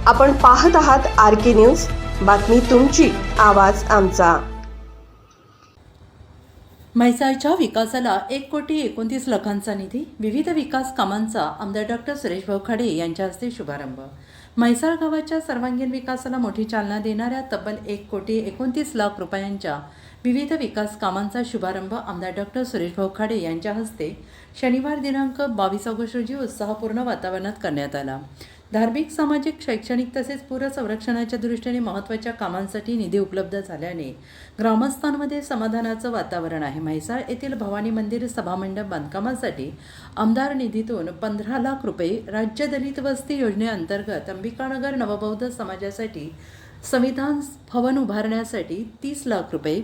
आपण पाहत आहात RK न्यूज, बातमी तुमची, आवाज आमचा। म्हैसाळच्या विकासाला 1,29,00,000 निधी, विविध विकास कामांचा आमदार डॉक्टर सुरेश भाऊ खाडे यांच्या हस्ते शुभारंभ। म्हैसाळ गावाच्या सर्वांगीण विकासाला मोठी चालना देणाऱ्या तब्बल 1,29,00,000 रुपयांच्या विविध विकास कामांचा शुभारंभ आमदार डॉक्टर सुरेश भाऊ खाडे यांच्या हस्ते शनिवार दिनांक 22 ऑगस्ट रोजी उत्साहपूर्ण वातावरणात करण्यात आला। धार्मिक, सामाजिक, शैक्षणिक तसेच पूर संरक्षणाच्या दृष्टीने महत्त्वाच्या कामांसाठी निधी उपलब्ध झाल्याने ग्रामस्थांमध्ये समाधानाचं वातावरण आहे। म्हैसाळ येथील भवानी मंदिर सभामंडप बांधकामासाठी आमदार निधीतून 15 लाख रुपये, राज्य दलित वस्ती योजनेअंतर्गत अंबिकानगर नवबौद्ध समाजासाठी संविधान भवन उभारण्यासाठी 30 लाख रुपये,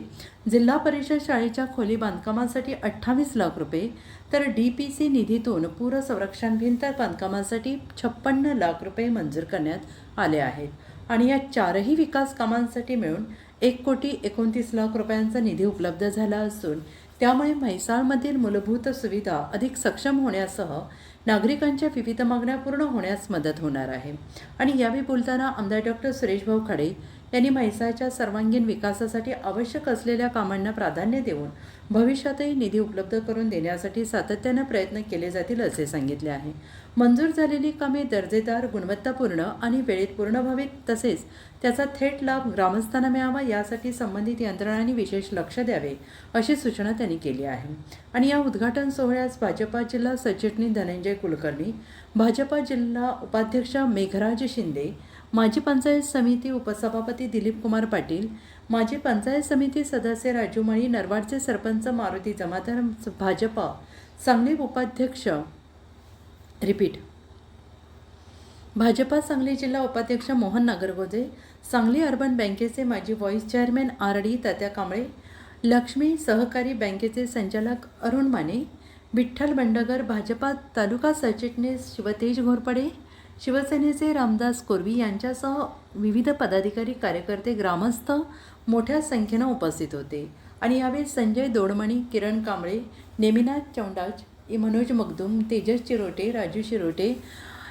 जिल्हा परिषद शाळेच्या खोली बांधकामासाठी 28 लाख रुपये, तर DPC निधीतून पूर संरक्षण भिंत बांधकामासाठी 56 लाख रुपये मंजूर करण्यात आले आहेत आणि या चारही विकास कामांसाठी मिळून 1,29,00,000 रुपयांचा निधी उपलब्ध झाला असून त्यामुळे म्हैसाळमधील मूलभूत सुविधा अधिक सक्षम होण्यासह नागरिकांच्या विविध मागण्या पूर्ण होण्यास मदत होणार आहे। आणि यावेळी बोलताना आमदार डॉक्टर सुरेश भाऊ खाडे यांनी म्हैसाळच्या सर्वांगीण विकासासाठी आवश्यक असलेल्या कामांना प्राधान्य देऊन भविष्यातही निधी उपलब्ध करून देण्यासाठी सातत्याने प्रयत्न केले जातील असे सांगितले आहे। मंजूर झालेली कामे दर्जेदार, गुणवत्तापूर्ण आणि वेळेत पूर्ण व्हावीत, तसेच त्याचा थेट लाभ ग्रामस्थांना मिळावा यासाठी संबंधित यंत्रणांनी विशेष लक्ष द्यावे अशी सूचना त्यांनी केली आहे। आणि या उद्घाटन सोहळ्यास भाजपा जिल्हा सरचिटणीस धनंजय कुलकर्णी, भाजपा जिल्हा उपाध्यक्ष मेघराज शिंदे, माजी पंचायत समिती उपसभापती दिलीप कुमार पाटील, माजी पंचायत समिती सदस्य राजू माळी, नरवाडचे सरपंच मारुती जमादार, भाजपा सांगली उपाध्यक्ष भाजपा सांगली जिल्हा उपाध्यक्ष मोहन नागरगोजे, सांगली अर्बन बँकेचे माजी व्हाईस चेअरमॅन RD तात्या कांबळे, लक्ष्मी सहकारी बँकेचे संचालक अरुण माने, विठ्ठल बंडगर, भाजपा तालुका सरचिटणीस शिवतेज घोरपडे, शिवसेनेचे रामदास कोरवी यांच्यासह विविध पदाधिकारी, कार्यकर्ते, ग्रामस्थ मोठ्या संख्येनं उपस्थित होते। आणि यावेळी संजय दोडमणी, किरण कांबळे, नेमिनाथ चौंडाज, मनोज मगदूम, तेजस चिरोटे, राजू शिरोटे,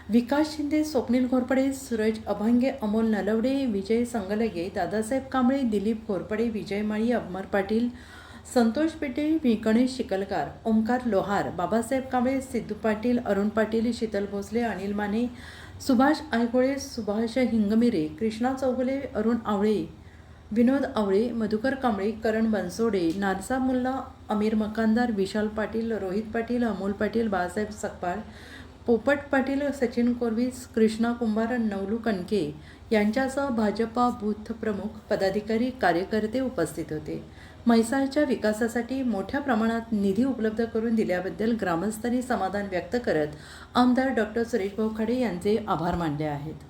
विकास शिंदे, स्वप्नील घोरपडे, सूरज अभंगे, अमोल नलवडे, विजय संगलगे, दादासाहेब कांबळे, दिलीप घोरपडे, विजय माळी, अमर पाटील, संतोष पेटे, गणेश शिकलकार, ओमकार लोहार, बाबासाहेब कांबळे, सिद्धू पाटील, अरुण पाटील, शीतल भोसले, अनिल माने, सुभाष आयगोळे, सुभाष हिंगमिरे, कृष्णा चौगुले, अरुण आवळे, विनोद आवळे, मधुकर कांबळे, करण बनसोडे, नारसा मुल्ला, अमीर मकानदार, विशाल पाटील, रोहित पाटील, अमोल पाटील, बाळासाहेब सकपाळ, पोपट पाटील, सचिन कोरवी, कृष्णा कुंभार, नवलू कणके यांच्यासह भाजपा बूथ प्रमुख, पदाधिकारी, कार्यकर्ते उपस्थित होते। म्हैसाळच्या विकासासाठी मोठ्या प्रमाणात निधी उपलब्ध करून दिल्याबद्दल ग्रामस्थांनी समाधान व्यक्त करत आमदार डॉक्टर सुरेश भाऊ खाडे यांचे आभार मानले आहेत।